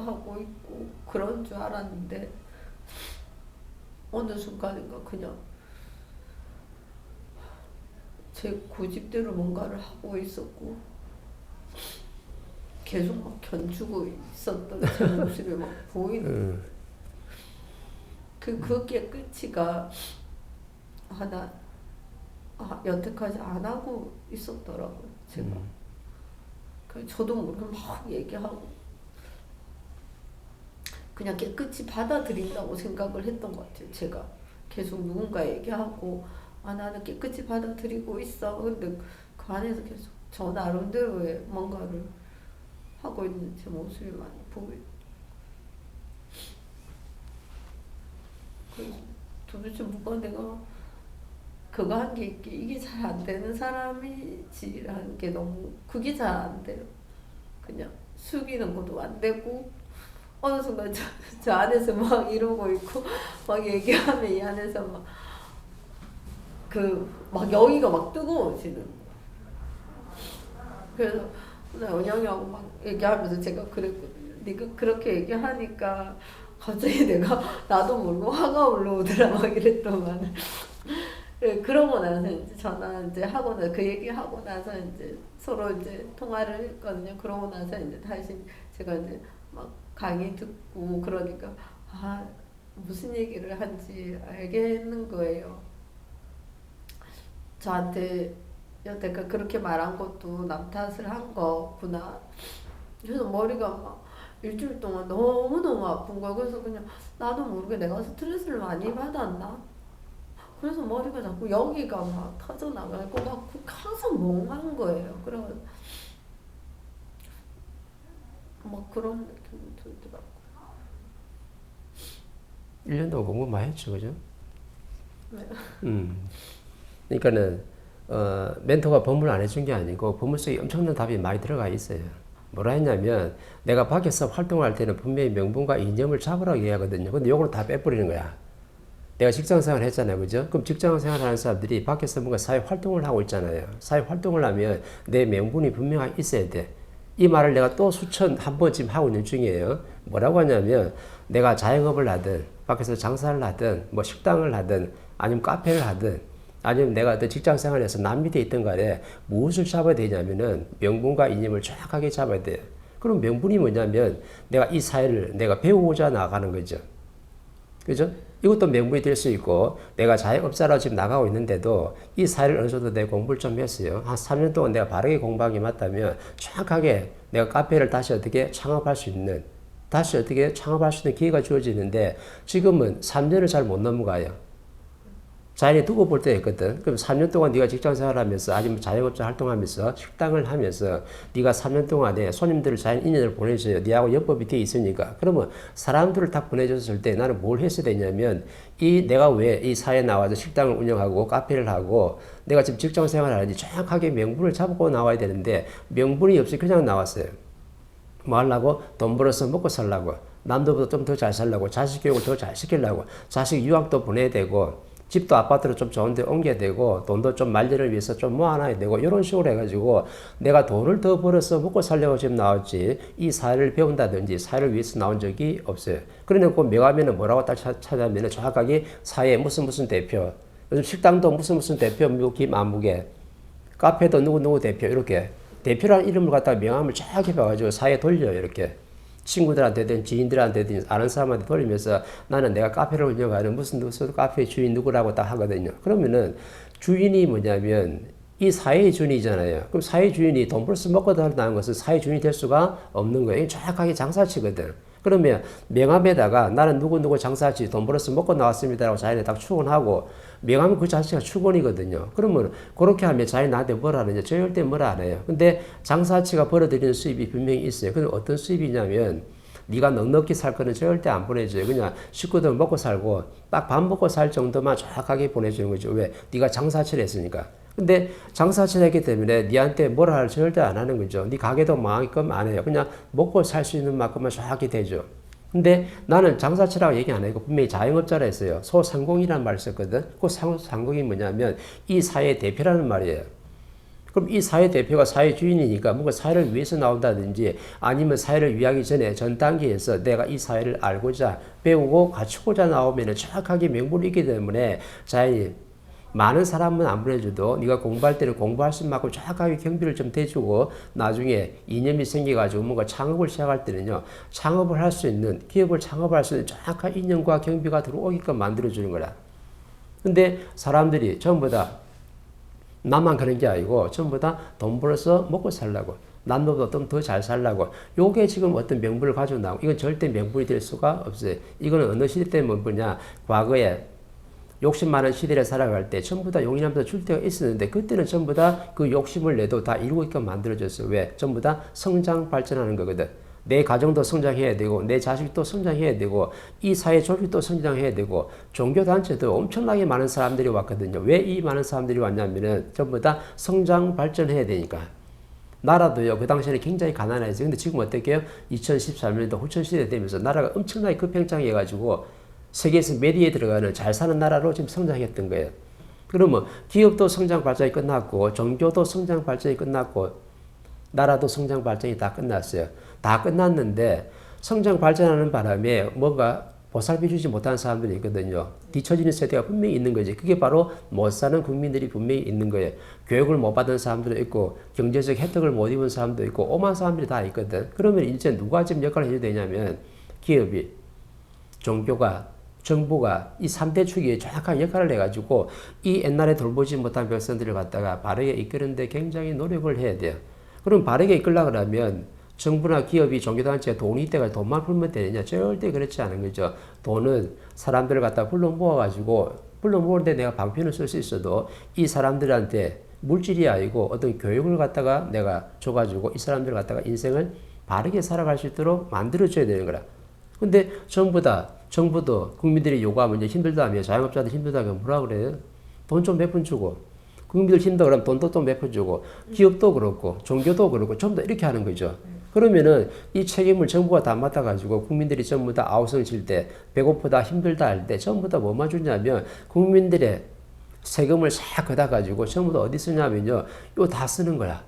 하고 있고 그런 줄 알았는데 어느 순간인가 그냥 제 고집대로 뭔가를 하고 있었고 계속 막 견주고 있었던 제 모습이 막 보이는 그게 끝이가 하나 여태까지 안 하고 있었더라고요 제가. 저도 모르게 막 얘기하고 그냥 깨끗이 받아들인다고 생각을 했던 것 같아요 제가. 계속 누군가 얘기하고 나는 깨끗이 받아들이고 있어. 근데 그 안에서 계속 저 나름대로의 뭔가를 하고 있는 제 모습이 많이 보여요. 그래서 도대체 뭐가 내가 그거 한 게 이게 잘 안 되는 사람이지라는 게 너무 그게 잘 안 돼요. 그냥 숙이는 것도 안 되고 어느 순간 저 안에서 막 이러고 있고 막 얘기하면 이 안에서 막 여기가 막 뜨거워지는. 그래서 오늘 은영이하고 막 얘기하면서 제가 그랬거든요. 네가 그렇게 얘기하니까 갑자기 나도 모르고 화가 올라오더라 막 이랬더만. 그러고 나서 이제 전화 이제 하고 나서 그 얘기 하고 나서 이제 서로 이제 통화를 했거든요. 그러고 나서 이제 다시 제가 이제 막 강의 듣고 그러니까 무슨 얘기를 한지 알겠는 거예요. 저한테 여태까 그렇게 말한 것도 남 탓을 한 거구나. 그래서 머리가 막 일주일 동안 너무너무 아픈 거야. 그래서 그냥 나도 모르게 내가 스트레스를 많이 받았나? 그래서 머리가 자꾸 여기가 막 터져나가고 막 항상 멍한 거예요. 그래서 막 그런 느낌이 들더라고요. 1년 동안 공부 많이 했죠, 그죠? 네. 그러니까는 멘토가 법문을 안 해준 게 아니고 법문 속에 엄청난 답이 많이 들어가 있어요. 뭐라 했냐면 내가 밖에서 활동할 때는 분명히 명분과 이념을 잡으라고 얘기하거든요. 근데 요걸 다 빼버리는 거야. 내가 직장생활 했잖아요, 그죠? 그럼 직장생활 하는 사람들이 밖에서 뭔가 사회활동을 하고 있잖아요. 사회활동을 하면 내 명분이 분명하게 있어야 돼. 이 말을 내가 또 수천 한 번 지금 하고 있는 중이에요. 뭐라고 하냐면 내가 자영업을 하든 밖에서 장사를 하든 뭐 식당을 하든 아니면 카페를 하든 아니면 내가 어떤 직장생활에서 남 밑에 있던 간에 무엇을 잡아야 되냐면은 명분과 이념을 정확하게 잡아야 돼요. 그럼 명분이 뭐냐면 내가 이 사회를 내가 배우고자 나가는 거죠. 그죠? 이것도 명분이 될 수 있고 내가 자영업자로 지금 나가고 있는데도 이 사회를 어느 정도 내가 공부를 좀 했어요. 한 3년 동안 내가 바르게 공부한 게 맞다면 정확하게 내가 카페를 다시 어떻게 창업할 수 있는 기회가 주어지는데 지금은 3년을 잘 못 넘어가요. 자연히 두고 볼 때가 있거든. 그럼 3년 동안 네가 직장 생활하면서 아니면 자영업자 활동하면서 식당을 하면서 네가 3년 동안에 손님들을 자연 인연을 보내줘요. 네하고 연법이 돼 있으니까. 그러면 사람들을 다 보내줬을 때 나는 뭘 했어야 되냐면 내가 왜 이 사회에 나와서 식당을 운영하고 카페를 하고 내가 지금 직장 생활을 하는지 정확하게 명분을 잡고 나와야 되는데 명분이 없이 그냥 나왔어요. 뭐 하려고? 돈 벌어서 먹고 살라고. 남들보다 좀 더 잘 살라고. 자식 교육을 더 잘 시키려고. 자식 유학도 보내야 되고 집도 아파트로 좀 좋은 데 옮겨야 되고 돈도 좀 말년을 위해서 좀 모아놔야 되고 이런 식으로 해가지고 내가 돈을 더 벌어서 먹고 살려고 지금 나왔지 이 사회를 배운다든지 사회를 위해서 나온 적이 없어요. 그러니까 그 명함에는 뭐라고 딱 찾아면 정확하게 사회 무슨 대표, 요즘 식당도 무슨 대표 김 아무개, 카페도 누구 대표 이렇게 대표라는 이름을 갖다가 명함을 쫙 해봐가지고 사회에 돌려요. 이렇게 친구들한테든 지인들한테든 아는 사람한테 돌리면서 나는 내가 카페를 운영하는 무슨 카페 주인 누구라고 딱 하거든요. 그러면은 주인이 뭐냐면 이 사회의 주인이잖아요. 그럼 사회 주인이 돈 벌어서 먹고 살다는 것은 사회 주인이 될 수가 없는 거예요. 정확하게 장사치거든. 그러면 명함에다가 나는 누구 장사치 돈 벌어서 먹고 나왔습니다라고 자기네 딱 축원하고 명함은 그 자체가 축원이거든요. 그러면 그렇게 하면 자기 나한테 뭘 하느냐? 절대 뭘 안 해요. 근데 장사치가 벌어들이는 수입이 분명히 있어요. 그럼 어떤 수입이냐면 네가 넉넉히 살 거는 절대 안 보내줘요. 그냥 식구들 먹고 살고 딱 밥 먹고 살 정도만 정확하게 보내주는 거죠. 왜? 네가 장사치를 했으니까. 근데 장사치를 했기 때문에 니한테 뭐라 할 절대 안 하는 거죠. 네 가게도 망하게끔 안 해요. 그냥 먹고 살 수 있는 만큼만 정확히 되죠. 근데 나는 장사치라고 얘기 안 하고 분명히 자영업자라 했어요. 소상공이라는 말을 썼거든. 그 상공이 뭐냐면 이 사회의 대표라는 말이에요. 그럼 이 사회 대표가 사회 주인이니까 뭔가 사회를 위해서 나온다든지 아니면 사회를 위하기 전에 전 단계에서 내가 이 사회를 알고자 배우고 갖추고자 나오면 정확하게 명분이 있기 때문에 자연히 많은 사람은 안 보내줘도 네가 공부할 때는 공부할 수 만큼 정확하게 경비를 좀 대주고 나중에 이념이 생겨가지고 뭔가 창업을 시작할 때는요. 창업을 할 수 있는 기업을 창업할 수 있는 정확한 인연과 경비가 들어오게끔 만들어주는 거라. 근데 사람들이 전부 다 나만 그런 게 아니고 전부 다 돈 벌어서 먹고 살라고 남보다 좀 더 잘 살라고 요게 지금 어떤 명분을 가지고 나오고 이건 절대 명분이 될 수가 없어요. 이거는 어느 시대 때 뭐냐 과거에 욕심 많은 시대를 살아갈 때 전부 다 용인하면서 줄 때가 있었는데 그때는 전부 다 그 욕심을 내도 다 이루고 있게 만들어졌어요. 왜? 전부 다 성장 발전하는 거거든. 내 가정도 성장해야 되고 내 자식도 성장해야 되고 이 사회 조직도 성장해야 되고 종교단체도 엄청나게 많은 사람들이 왔거든요. 왜 이 많은 사람들이 왔냐면은 전부 다 성장 발전해야 되니까. 나라도요 그 당시에는 굉장히 가난했어요. 근데 지금 어떻게 해요? 2013년도 후천시대 되면서 나라가 엄청나게 급행장해가지고 세계에서 몇 위에 들어가는 잘 사는 나라로 지금 성장했던 거예요. 그러면 기업도 성장 발전이 끝났고 종교도 성장 발전이 끝났고 나라도 성장 발전이 다 끝났어요. 다 끝났는데 성장 발전하는 바람에 뭔가 보살펴 주지 못하는 사람들이 있거든요. 뒤처지는 세대가 분명히 있는 거지. 그게 바로 못 사는 국민들이 분명히 있는 거예요. 교육을 못 받은 사람들도 있고 경제적 혜택을 못 입은 사람도 있고 오만 사람들이 다 있거든. 그러면 이제 누가 지금 역할을 해야 되냐면 기업이, 종교가, 정부가 이 3대 축이 정확한 역할을 해가지고 이 옛날에 돌보지 못한 백성들을 갖다가 바르게 이끄는 데 굉장히 노력을 해야 돼요. 그럼 바르게 이끌려고 하면 정부나 기업이 종교단체가 돈이 있다가 돈만 풀면 되느냐? 절대 그렇지 않은 거죠. 돈은 사람들을 갖다 불러 모아가지고 불러 모으는데 내가 방편을 쓸 수 있어도 이 사람들한테 물질이 아니고 어떤 교육을 갖다가 내가 줘가지고 이 사람들을 갖다가 인생을 바르게 살아갈 수 있도록 만들어줘야 되는 거라. 근데 정부도 국민들이 요구하면 이제 힘들다 며 자영업자들 힘들다 하면 뭐라 그래요? 돈 좀 몇 푼 주고 국민들 힘들다 그러면 돈도 좀 몇 푼 주고 기업도 그렇고 종교도 그렇고 전부 다 이렇게 하는 거죠. 그러면은 이 책임을 정부가 다 맡아가지고 국민들이 전부 다 아우성을 칠 때 배고프다 힘들다 할 때 전부 다 뭐만 주냐면 국민들의 세금을 싹 걷어가지고 전부 다 어디 쓰냐면요. 요 다 쓰는 거야.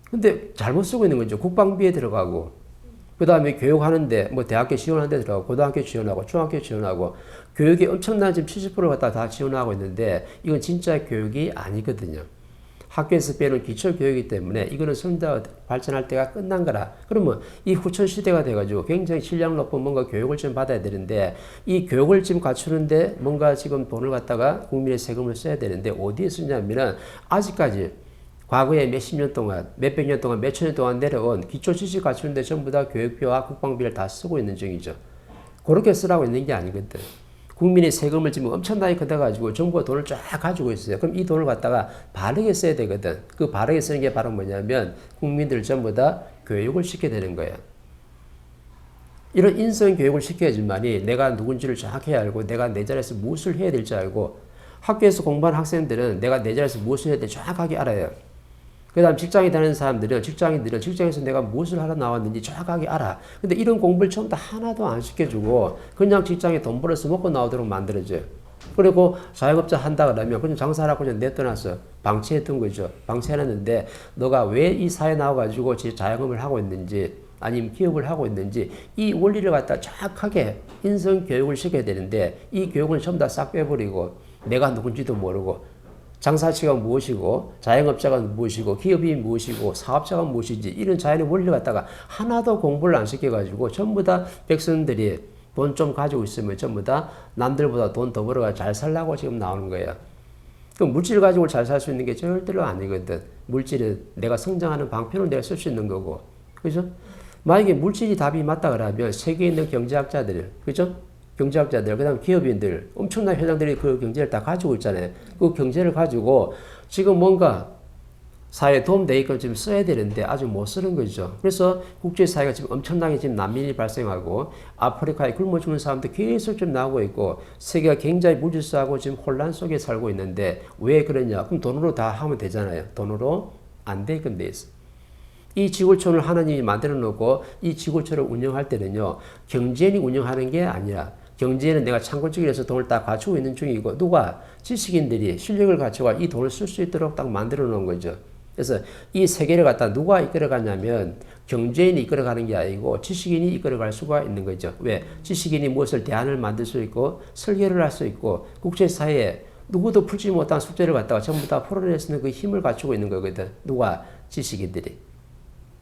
근데 잘못 쓰고 있는 거죠. 국방비에 들어가고 그 다음에 교육하는데 뭐 대학교 지원하는 데 들어가고 고등학교 지원하고 중학교 지원하고 교육이 엄청난 지금 70%를 갖다 다 지원하고 있는데 이건 진짜 교육이 아니거든요. 학교에서 배우는 기초교육이기 때문에 이거는 성장 발전할 때가 끝난 거라. 그러면 이 후천 시대가 돼가지고 굉장히 질량 높은 뭔가 교육을 좀 받아야 되는데 이 교육을 지금 갖추는데 뭔가 지금 돈을 갖다가 국민의 세금을 써야 되는데 어디에 쓰냐면은 아직까지 과거에 몇십 년 동안, 몇백 년 동안, 몇천 년 동안 내려온 기초 지식 갖추는데 전부 다 교육비와 국방비를 다 쓰고 있는 중이죠. 그렇게 쓰라고 있는 게 아니거든. 국민의 세금을 지금 엄청나게 걷어가지고 정부가 돈을 쫙 가지고 있어요. 그럼 이 돈을 갖다가 바르게 써야 되거든. 그 바르게 쓰는 게 바로 뭐냐면 국민들 전부 다 교육을 시켜야 되는 거예요. 이런 인성 교육을 시켜야지만이 내가 누군지를 정확히 알고 내가 내 자리에서 무엇을 해야 될지 알고 학교에서 공부하는 학생들은 내가 내 자리에서 무엇을 해야 될지 정확하게 알아요. 그 다음 직장에 다니는 사람들은 직장에서 내가 무엇을 하러 나왔는지 정확하게 알아. 근데 이런 공부를 처음부터 하나도 안 시켜주고 그냥 직장에 돈 벌어서 먹고 나오도록 만들어줘요. 그리고 자영업자 한다 그러면 그냥 장사하라고 그냥 내떠났어. 방치했던 거죠. 방치해놨는데 너가 왜 이 사회에 나와가지고 자영업을 하고 있는지 아니면 기업을 하고 있는지 이 원리를 갖다 정확하게 인성교육을 시켜야 되는데 이 교육을 전부 다 싹 빼버리고 내가 누군지도 모르고 장사치가 무엇이고 자영업자가 무엇이고 기업이 무엇이고 사업자가 무엇인지 이런 자연의 원리를 갖다가 하나도 공부를 안 시켜가지고 전부 다 백성들이 돈 좀 가지고 있으면 전부 다 남들보다 돈 더 벌어가 잘 살라고 지금 나오는 거예요. 그 물질 가지고 잘 살 수 있는 게 절대로 아니거든. 물질은 내가 성장하는 방편을 내가 쓸 수 있는 거고. 그죠? 만약에 물질이 답이 맞다 그러면 세계에 있는 경제학자들, 그죠? 경제학자들, 그 다음 기업인들, 엄청난 회장들이 그 경제를 다 가지고 있잖아요. 그 경제를 가지고 지금 뭔가 사회에 도움되게끔 지금 써야 되는데 아주 못 쓰는 거죠. 그래서 국제사회가 지금 엄청나게 지금 난민이 발생하고 아프리카에 굶어 죽는 사람도 계속 좀 나오고 있고 세계가 굉장히 물질서하고 지금 혼란 속에 살고 있는데 왜 그러냐? 그럼 돈으로 다 하면 되잖아요. 돈으로 안 되게끔 돼 있어. 이 지구촌을 하나님이 만들어 놓고 이 지구촌을 운영할 때는요, 경제인이 운영하는 게 아니라 경제에는 내가 창고적이라서 돈을 딱 갖추고 있는 중이고 누가 지식인들이 실력을 갖추고 이 돈을 쓸 수 있도록 딱 만들어 놓은 거죠. 그래서 이 세계를 갖다 누가 이끌어가냐면 경제인이 이끌어가는 게 아니고 지식인이 이끌어갈 수가 있는 거죠. 왜? 지식인이 무엇을 대안을 만들 수 있고 설계를 할 수 있고 국제사회에 누구도 풀지 못한 숙제를 갖다가 전부 다 풀어낼 수 있는 그 힘을 갖추고 있는 거거든. 누가? 지식인들이.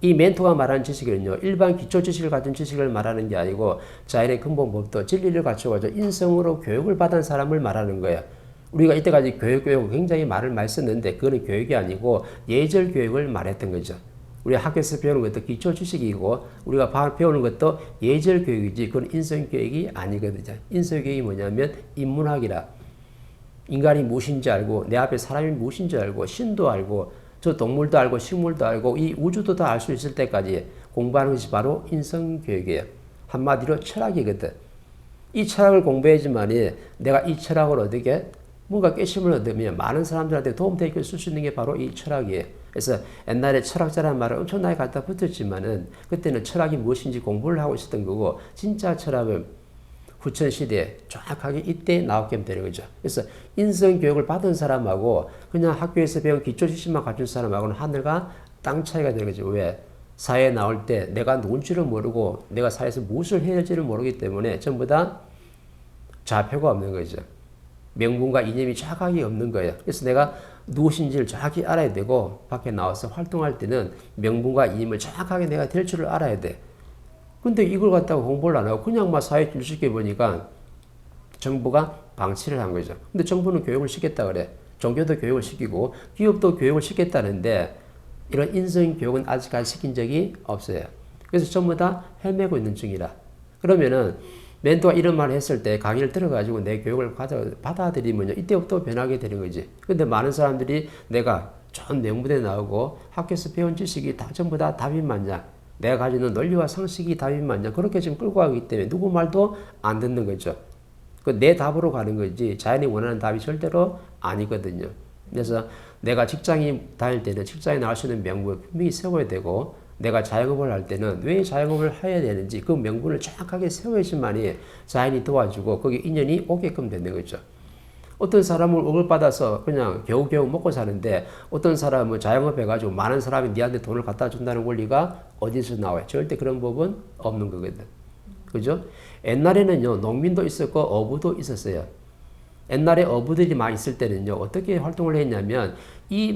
이 멘토가 말하는 지식은요, 일반 기초 지식을 가진 지식을 말하는 게 아니고 자연의 근본법도 진리를 갖춰가지고 인성으로 교육을 받은 사람을 말하는 거야. 우리가 이때까지 교육 굉장히 말을 많이 썼는데 그거는 교육이 아니고 예절 교육을 말했던 거죠. 우리가 학교에서 배우는 것도 기초 지식이고 우리가 배우는 것도 예절 교육이지 그건 인성 교육이 아니거든요. 인성 교육이 뭐냐면 인문학이라. 인간이 무엇인지 알고 내 앞에 사람이 무엇인지 알고 신도 알고 저 동물도 알고 식물도 알고 이 우주도 다 알 수 있을 때까지 공부하는 것이 바로 인성교육이에요. 한마디로 철학이거든. 이 철학을 공부해야지만이 내가 이 철학을 어떻게 뭔가 깨심을 얻으면 많은 사람들한테 도움되게 쓸 수 있는 게 바로 이 철학이에요. 그래서 옛날에 철학자라는 말을 엄청나게 갖다 붙였지만은 그때는 철학이 무엇인지 공부를 하고 있었던 거고 진짜 철학은 후천시대에 정확하게 이때 나오게 되는 거죠. 그래서 인성교육을 받은 사람하고 그냥 학교에서 배운 기초지식만 갖춘 사람하고는 하늘과 땅 차이가 되는 거죠. 왜? 사회에 나올 때 내가 누군지를 모르고 내가 사회에서 무엇을 해야 할지를 모르기 때문에 전부 다 좌표가 없는 거죠. 명분과 이념이 정확하게 없는 거예요. 그래서 내가 무엇인지를 정확히 알아야 되고 밖에 나와서 활동할 때는 명분과 이념을 정확하게 내가 될 줄을 알아야 돼. 근데 이걸 갖다가 공부를 안 하고 그냥 막 사회 질식해 보니까 정부가 방치를 한 거죠. 근데 정부는 교육을 시켰다 그래. 종교도 교육을 시키고 기업도 교육을 시켰다는데 이런 인성 교육은 아직까지 시킨 적이 없어요. 그래서 전부 다 헤매고 있는 중이라. 그러면은 멘토가 이런 말을 했을 때 강의를 들어가지고 내 교육을 받아들이면요. 이때부터 변하게 되는 거지. 근데 많은 사람들이 내가 좋은 명문대 나오고 학교에서 배운 지식이 다 전부 다 답이 맞냐. 내가 가지는 논리와 상식이 답이 맞냐. 그렇게 지금 끌고 가기 때문에 누구 말도 안 듣는 거죠. 내 답으로 가는 거지 자연이 원하는 답이 절대로 아니거든요. 그래서 내가 직장인 다닐 때는 직장에 나갈 수 있는 명분을 분명히 세워야 되고 내가 자영업을 할 때는 왜 자영업을 해야 되는지 그 명분을 정확하게 세워야지만이 자연이 도와주고 거기에 인연이 오게끔 되는 거죠. 어떤 사람은 억을 받아서 그냥 겨우겨우 먹고 사는데 어떤 사람은 자영업 해가지고 많은 사람이 니한테 돈을 갖다 준다는 원리가 어디서 나와요? 절대 그런 법은 없는 거거든. 그죠? 옛날에는요, 농민도 있었고 어부도 있었어요. 옛날에 어부들이 많이 있을 때는요, 어떻게 활동을 했냐면 이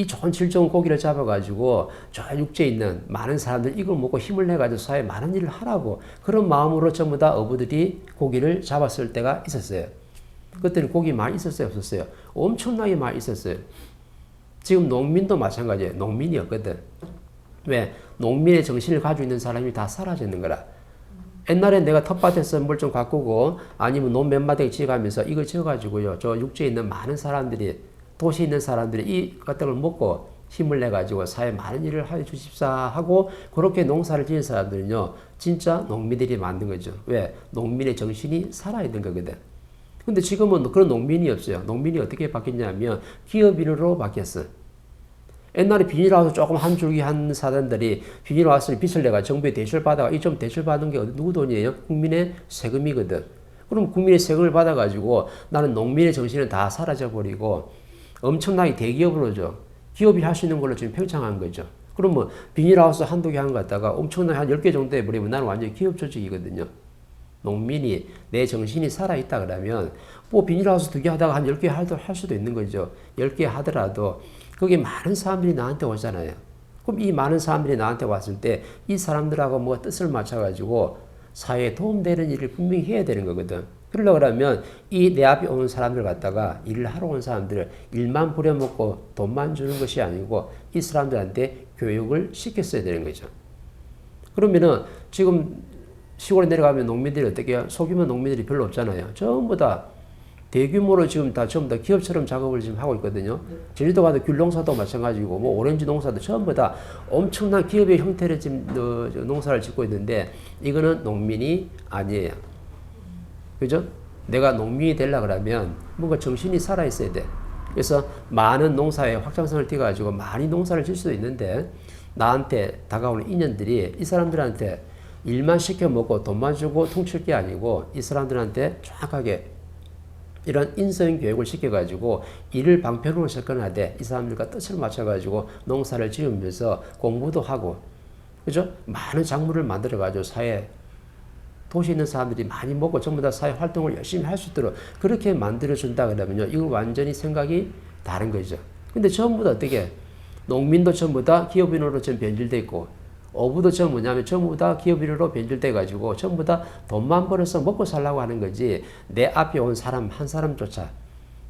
좋은 질 좋은 고기를 잡아가지고 저 육지에 있는 많은 사람들 이걸 먹고 힘을 내가지고 사회에 많은 일을 하라고 그런 마음으로 전부 다 어부들이 고기를 잡았을 때가 있었어요. 그때는 고기 많이 있었어요? 없었어요? 엄청나게 많이 있었어요. 지금 농민도 마찬가지예요. 농민이 없거든. 왜? 농민의 정신을 가지고 있는 사람이 다 사라지는 거라. 옛날에 내가 텃밭에서 뭘 좀 가꾸고 아니면 논 몇 마디 지어가면서 이걸 지어가지고요. 저 육지에 있는 많은 사람들이 도시에 있는 사람들이 이 것들을 먹고 힘을 내가지고 사회에 많은 일을 해 주십사 하고 그렇게 농사를 지은 사람들은요. 진짜 농민들이 만든 거죠. 왜? 농민의 정신이 살아있는 거거든. 근데 지금은 그런 농민이 없어요. 농민이 어떻게 바뀌었냐면 기업인으로 바뀌었어. 옛날에 비닐하우스 조금 한 줄기 한 사람들이 비닐하우스를 빚을 내가 정부에 대출 받아가 이 좀 대출 받은 게 누구 돈이에요? 국민의 세금이거든. 그럼 국민의 세금을 받아가지고 나는 농민의 정신은 다 사라져버리고 엄청나게 대기업으로 줘. 기업이 할 수 있는 걸로 지금 팽창한 거죠. 그럼 뭐 비닐하우스 한두 개 한 거 갖다가 엄청나게 한 10개 정도 해버리면 나는 완전히 기업 조직이거든요. 농민이 내 정신이 살아있다 그러면 뭐 비닐하우스 2개 하다가 한 10개 할 수도 있는 거죠. 10개 하더라도 거기 많은 사람들이 나한테 오잖아요. 그럼 이 많은 사람들이 나한테 왔을 때 이 사람들하고 뭐가 뜻을 맞춰가지고 사회에 도움되는 일을 분명히 해야 되는 거거든. 그러려고 그러면 이 내 앞에 오는 사람들 갖다가 일을 하러 온 사람들을 일만 부려먹고 돈만 주는 것이 아니고 이 사람들한테 교육을 시켰어야 되는 거죠. 그러면은 지금 시골에 내려가면 농민들이 어떻게 해요? 소규모 농민들이 별로 없잖아요. 전부 다 대규모로 지금 다 전부 다 기업처럼 작업을 지금 하고 있거든요. 제주도 가도 귤 농사도 마찬가지고 뭐 오렌지 농사도 전부 다 엄청난 기업의 형태로 지금 농사를 짓고 있는데 이거는 농민이 아니에요. 그죠? 내가 농민이 되려고 그러면 뭔가 정신이 살아있어야 돼. 그래서 많은 농사의 확장성을 띄어가지고 많이 농사를 질 수도 있는데 나한테 다가오는 인연들이 이 사람들한테 일만 시켜 먹고 돈만 주고 퉁칠 게 아니고 이 사람들한테 정확하게 이런 인성 교육을 시켜가지고 일을 방편으로 접근하되 이 사람들과 뜻을 맞춰가지고 농사를 지으면서 공부도 하고 그죠? 많은 작물을 만들어가지고 사회 도시에 있는 사람들이 많이 먹고 전부 다 사회 활동을 열심히 할 수 있도록 그렇게 만들어준다 그러면요. 이거 완전히 생각이 다른 거죠. 근데 전부 다 어떻게 농민도 전부 다 기업인으로 전 변질돼 있고 어부도 전부 뭐냐면 전부 다 기업인으로 변질돼 가지고 전부 다 돈만 벌어서 먹고 살라고 하는 거지 내 앞에 온 사람 한 사람조차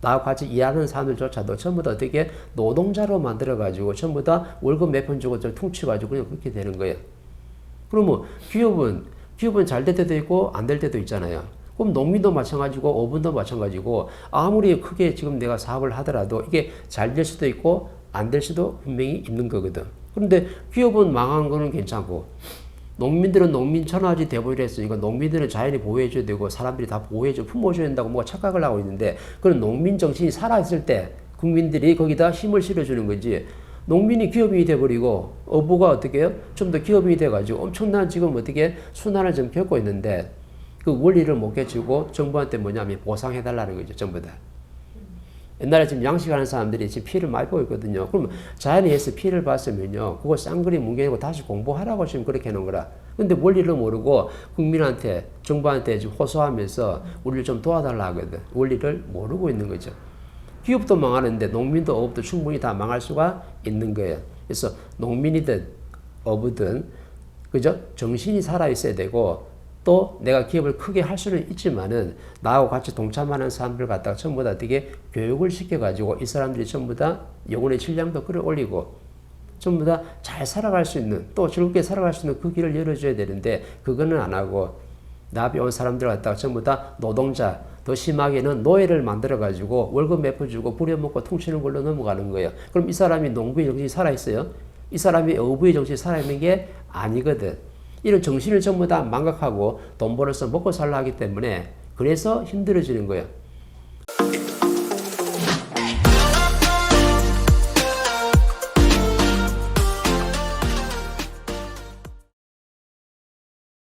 나와 같이 일하는 사람들조차도 전부 다 어떻게 노동자로 만들어 가지고 전부 다 월급 몇 푼 주고 좀 퉁쳐 가지고 그냥 그렇게 되는 거예요. 그러면 기업은 잘 될 때도 있고 안 될 때도 있잖아요. 그럼 농민도 마찬가지고 어부도 마찬가지고 아무리 크게 지금 내가 사업을 하더라도 이게 잘 될 수도 있고 안 될 수도 분명히 있는 거거든. 그런데 기업은 망한 거는 괜찮고 농민들은 농민 천하지 대보를 했으니까 농민들은 자연이 보호해줘야 되고 사람들이 다 보호해줘 품어줘야 된다고 뭐가 착각을 하고 있는데 그런 농민 정신이 살아있을 때 국민들이 거기다 힘을 실어주는 거지. 농민이 기업인이 돼버리고 어부가 어떻게 해요? 좀 더 기업인이 돼가지고 엄청난 지금 어떻게 순환을 좀 겪고 있는데 그 원리를 못 깨치고 정부한테 뭐냐면 보상해달라는 거죠. 전부 다. 옛날에 지금 양식하는 사람들이 지금 피해를 많이 보고 있거든요. 그럼 자연에 의해서 피해를 봤으면요. 그거 쌍그리 뭉개고 다시 공부하라고 지금 그렇게 해놓은 거라. 근데 원리를 모르고 국민한테, 정부한테 지금 호소하면서 우리를 좀 도와달라 하거든. 원리를 모르고 있는 거죠. 기업도 망하는데 농민도 어업도 충분히 다 망할 수가 있는 거예요. 그래서 농민이든 어부든 그죠? 정신이 살아있어야 되고 또 내가 기업을 크게 할 수는 있지만은 나하고 같이 동참하는 사람들 갖다가 전부 다 되게 교육을 시켜가지고 이 사람들이 전부 다 영혼의 질량도 끌어올리고 전부 다 잘 살아갈 수 있는 또 즐겁게 살아갈 수 있는 그 길을 열어줘야 되는데 그거는 안 하고 나비 온 사람들 갖다가 전부 다 노동자 더 심하게는 노예를 만들어가지고 월급 몇 푼 주고 부려먹고 퉁치는 걸로 넘어가는 거예요. 그럼 이 사람이 농부의 정신이 살아있어요? 이 사람이 어부의 정신이 살아있는 게 아니거든. 이런 정신을 전부 다 망각하고 돈 벌어서 먹고 살라 하기 때문에 그래서 힘들어지는 거예요.